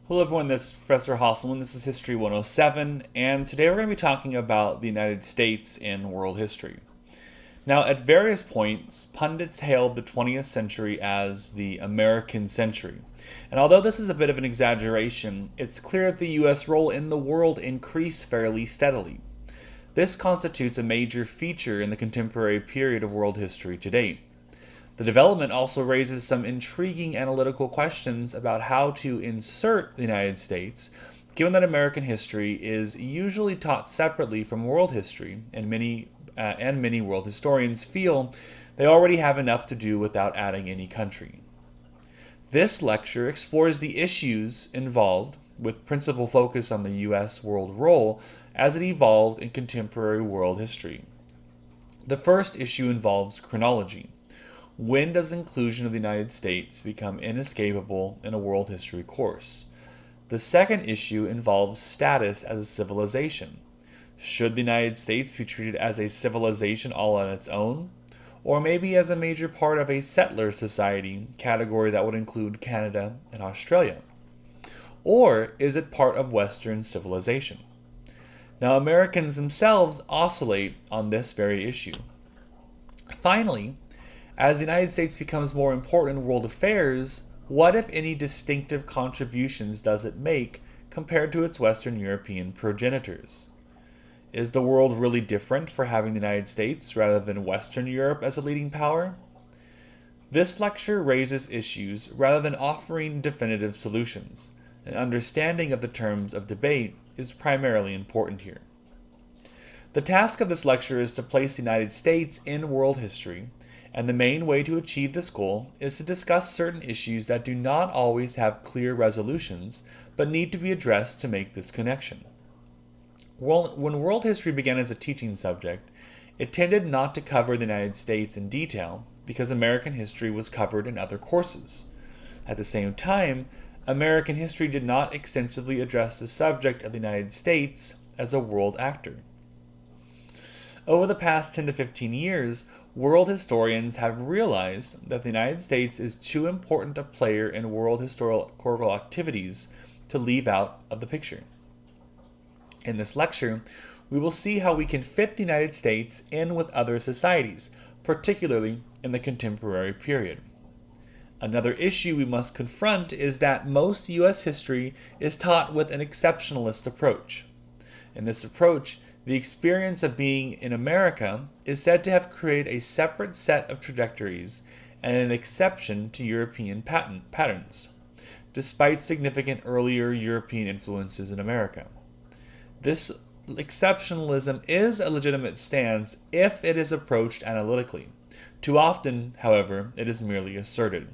Hello everyone, this is Professor Hasselman. This is History 107, and today we're going to be talking about the United States in world history. Now, at various points, pundits hailed the 20th century as the American century. And although this is a bit of an exaggeration, it's clear that the US role in the world increased fairly steadily. This constitutes a major feature in the contemporary period of world history to date. The development also raises some intriguing analytical questions about how to insert the United States, given that American history is usually taught separately from world history, and many world historians feel they already have enough to do without adding any country. This lecture explores the issues involved, with principal focus on the U.S. world role as it evolved in contemporary world history. The first issue involves chronology. When does inclusion of the United States become inescapable in a world history course? The second issue involves status as a civilization. Should the United States be treated as a civilization all on its own? Or maybe as a major part of a settler society category that would include Canada and Australia? Or is it part of Western civilization? Now, Americans themselves oscillate on this very issue. Finally, as the United States becomes more important in world affairs, what, if any, distinctive contributions does it make compared to its Western European progenitors? Is the world really different for having the United States rather than Western Europe as a leading power? This lecture raises issues rather than offering definitive solutions. An understanding of the terms of debate is primarily important here. The task of this lecture is to place the United States in world history, and the main way to achieve this goal is to discuss certain issues that do not always have clear resolutions, but need to be addressed to make this connection. When world history began as a teaching subject, it tended not to cover the United States in detail because American history was covered in other courses. At the same time, American history did not extensively address the subject of the United States as a world actor. Over the past 10 to 15 years, world historians have realized that the United States is too important a player in world historical activities to leave out of the picture. In this lecture, we will see how we can fit the United States in with other societies, particularly in the contemporary period. Another issue we must confront is that most U.S. history is taught with an exceptionalist approach. In this approach, the experience of being in America is said to have created a separate set of trajectories and an exception to European patterns, despite significant earlier European influences in America. This exceptionalism is a legitimate stance if it is approached analytically. Too often, however, it is merely asserted.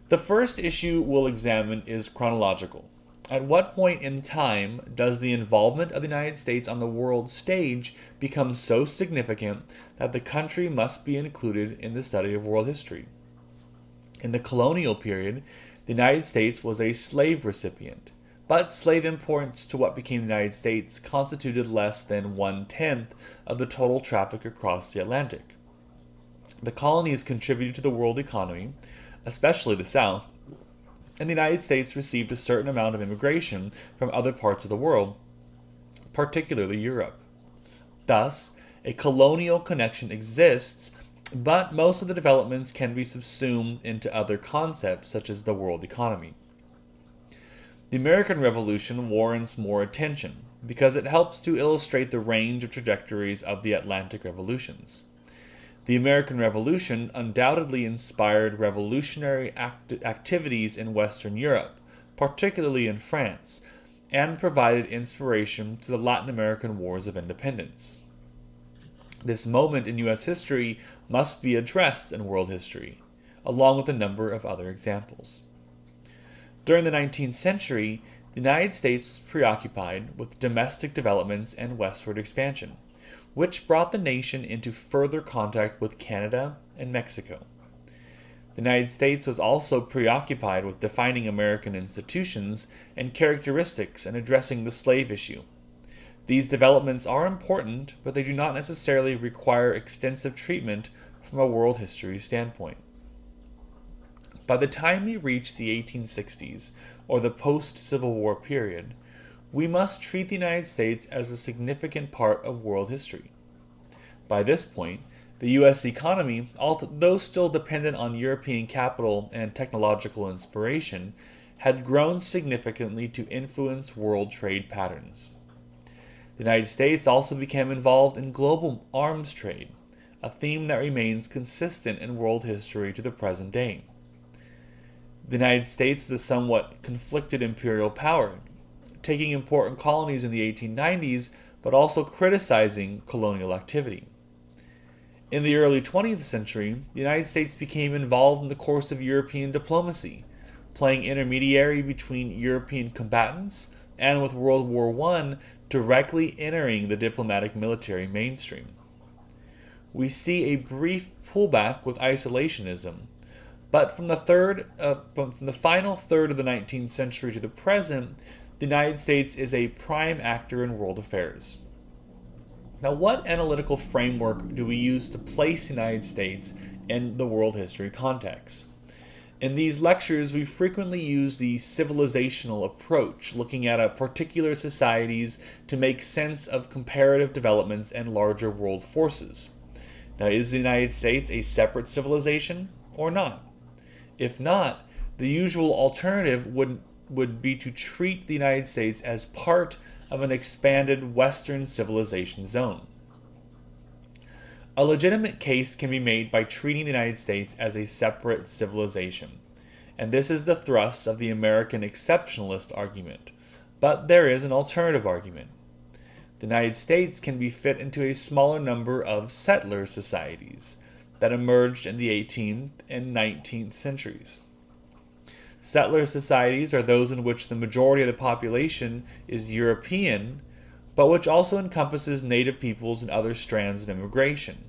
The first issue we'll examine is chronological. At what point in time does the involvement of the United States on the world stage become so significant that the country must be included in the study of world history? In the colonial period, the United States was a slave recipient, but slave imports to what became the United States constituted less than 1/10 of the total traffic across the Atlantic. The colonies contributed to the world economy, especially the South, and the United States received a certain amount of immigration from other parts of the world, particularly Europe. Thus, a colonial connection exists, but most of the developments can be subsumed into other concepts such as the world economy. The American Revolution warrants more attention because it helps to illustrate the range of trajectories of the Atlantic revolutions. The American Revolution undoubtedly inspired revolutionary activities in Western Europe, particularly in France, and provided inspiration to the Latin American Wars of Independence. This moment in U.S. history must be addressed in world history, along with a number of other examples. During the 19th century, the United States was preoccupied with domestic developments and westward expansion, which brought the nation into further contact with Canada and Mexico. The United States was also preoccupied with defining American institutions and characteristics and addressing the slave issue. These developments are important, but they do not necessarily require extensive treatment from a world history standpoint. By the time we reach the 1860s, or the post-Civil War period, we must treat the United States as a significant part of world history. By this point, the U.S. economy, although still dependent on European capital and technological inspiration, had grown significantly to influence world trade patterns. The United States also became involved in global arms trade, a theme that remains consistent in world history to the present day. The United States is a somewhat conflicted imperial power, taking important colonies in the 1890s, but also criticizing colonial activity. In the early 20th century, the United States became involved in the course of European diplomacy, playing intermediary between European combatants and with World War I directly entering the diplomatic military mainstream. We see a brief pullback with isolationism, but from the final third of the 19th century to the present, the United States is a prime actor in world affairs. Now, what analytical framework do we use to place the United States in the world history context? In these lectures, we frequently use the civilizational approach, looking at a particular societies to make sense of comparative developments and larger world forces. Now, is the United States a separate civilization or not? If not, the usual alternative would be to treat the United States as part of an expanded Western civilization zone. A legitimate case can be made by treating the United States as a separate civilization, and this is the thrust of the American exceptionalist argument. But there is an alternative argument. The United States can be fit into a smaller number of settler societies that emerged in the 18th and 19th centuries. Settler societies are those in which the majority of the population is European, but which also encompasses native peoples and other strands of immigration.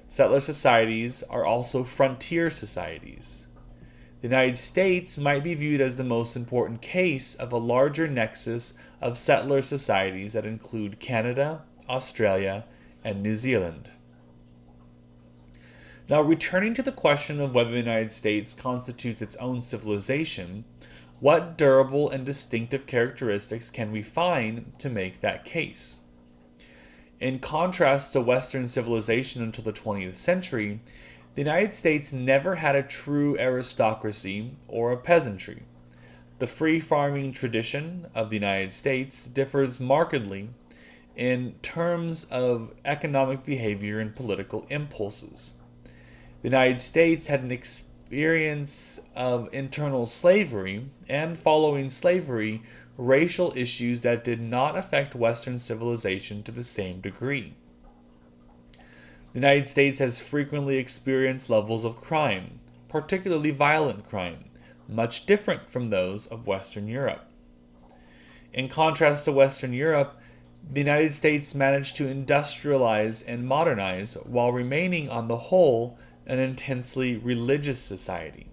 Settler societies are also frontier societies. The United States might be viewed as the most important case of a larger nexus of settler societies that include Canada, Australia, and New Zealand. Now, returning to the question of whether the United States constitutes its own civilization, what durable and distinctive characteristics can we find to make that case? In contrast to Western civilization until the 20th century, the United States never had a true aristocracy or a peasantry. The free farming tradition of the United States differs markedly in terms of economic behavior and political impulses. The United States had an experience of internal slavery and, following slavery, racial issues that did not affect Western civilization to the same degree. The United States has frequently experienced levels of crime, particularly violent crime, much different from those of Western Europe. In contrast to Western Europe, the United States managed to industrialize and modernize while remaining, on the whole, an intensely religious society.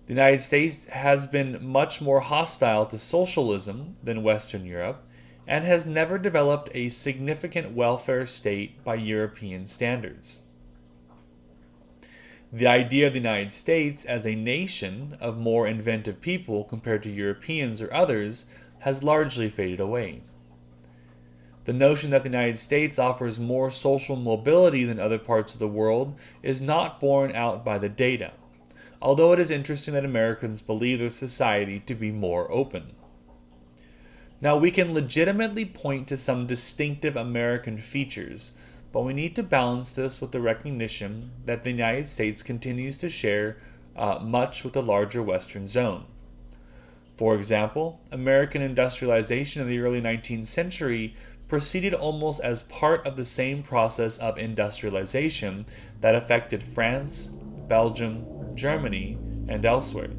The United States has been much more hostile to socialism than Western Europe and has never developed a significant welfare state by European standards. The idea of the United States as a nation of more inventive people compared to Europeans or others has largely faded away. The notion that the United States offers more social mobility than other parts of the world is not borne out by the data, although it is interesting that Americans believe their society to be more open. Now, we can legitimately point to some distinctive American features, but we need to balance this with the recognition that the United States continues to share much with the larger Western zone. For example, American industrialization in the early 19th century proceeded almost as part of the same process of industrialization that affected France, Belgium, Germany, and elsewhere.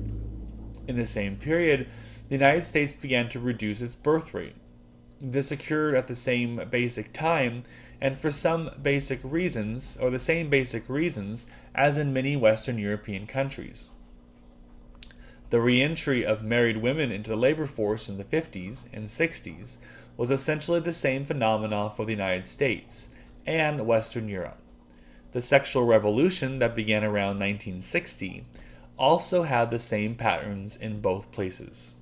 In the same period, the United States began to reduce its birth rate. This occurred at the same basic time and for some basic reasons, or the same basic reasons, as in many Western European countries. The re-entry of married women into the labor force in the 50s and 60s was essentially the same phenomenon for the United States and Western Europe. The sexual revolution that began around 1960 also had the same patterns in both places.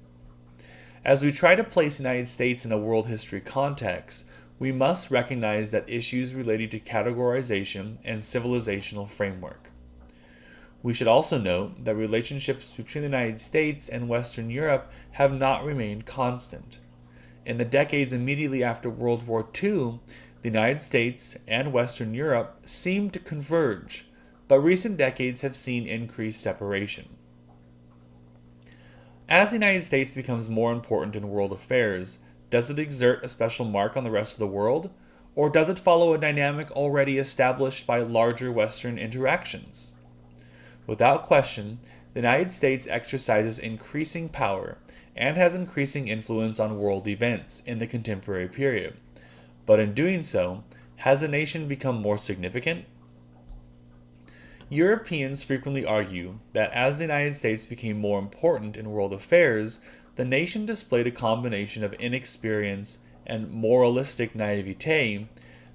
As we try to place the United States in a world history context, we must recognize that issues related to categorization and civilizational framework. We should also note that relationships between the United States and Western Europe have not remained constant. In the decades immediately after World War II, the United States and Western Europe seemed to converge, but recent decades have seen increased separation. As the United States becomes more important in world affairs, does it exert a special mark on the rest of the world, or does it follow a dynamic already established by larger Western interactions? Without question, the United States exercises increasing power and has increasing influence on world events in the contemporary period. But in doing so, has the nation become more significant? Europeans frequently argue that as the United States became more important in world affairs, the nation displayed a combination of inexperience and moralistic naivete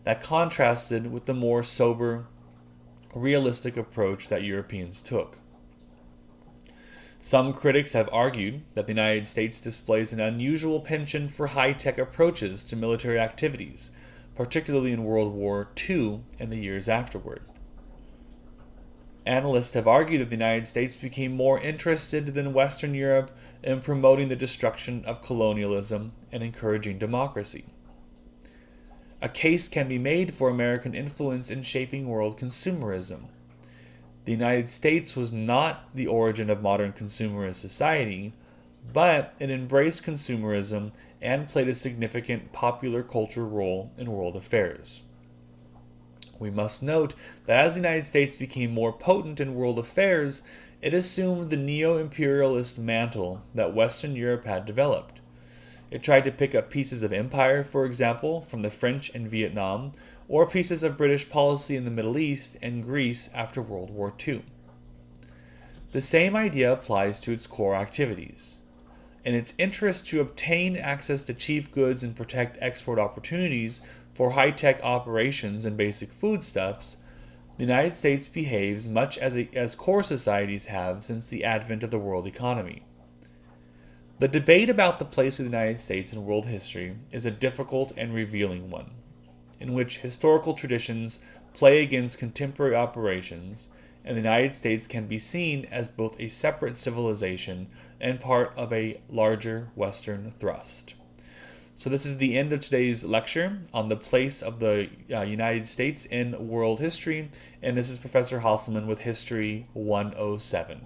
that contrasted with the more sober, realistic approach that Europeans took. Some critics have argued that the United States displays an unusual penchant for high-tech approaches to military activities, particularly in World War II and the years afterward. Analysts have argued that the United States became more interested than Western Europe in promoting the destruction of colonialism and encouraging democracy. A case can be made for American influence in shaping world consumerism. The United States was not the origin of modern consumerist society, but it embraced consumerism and played a significant popular culture role in world affairs. We must note that as the United States became more potent in world affairs, it assumed the neo-imperialist mantle that Western Europe had developed. It tried to pick up pieces of empire, for example, from the French in Vietnam, or pieces of British policy in the Middle East and Greece after World War II. The same idea applies to its core activities. In its interest to obtain access to cheap goods and protect export opportunities for high-tech operations and basic foodstuffs, the United States behaves much as core societies have since the advent of the world economy. The debate about the place of the United States in world history is a difficult and revealing one, in which historical traditions play against contemporary operations, and the United States can be seen as both a separate civilization and part of a larger Western thrust. So this is the end of today's lecture on the place of the United States in world history, and this is Professor Hasselman with History 107.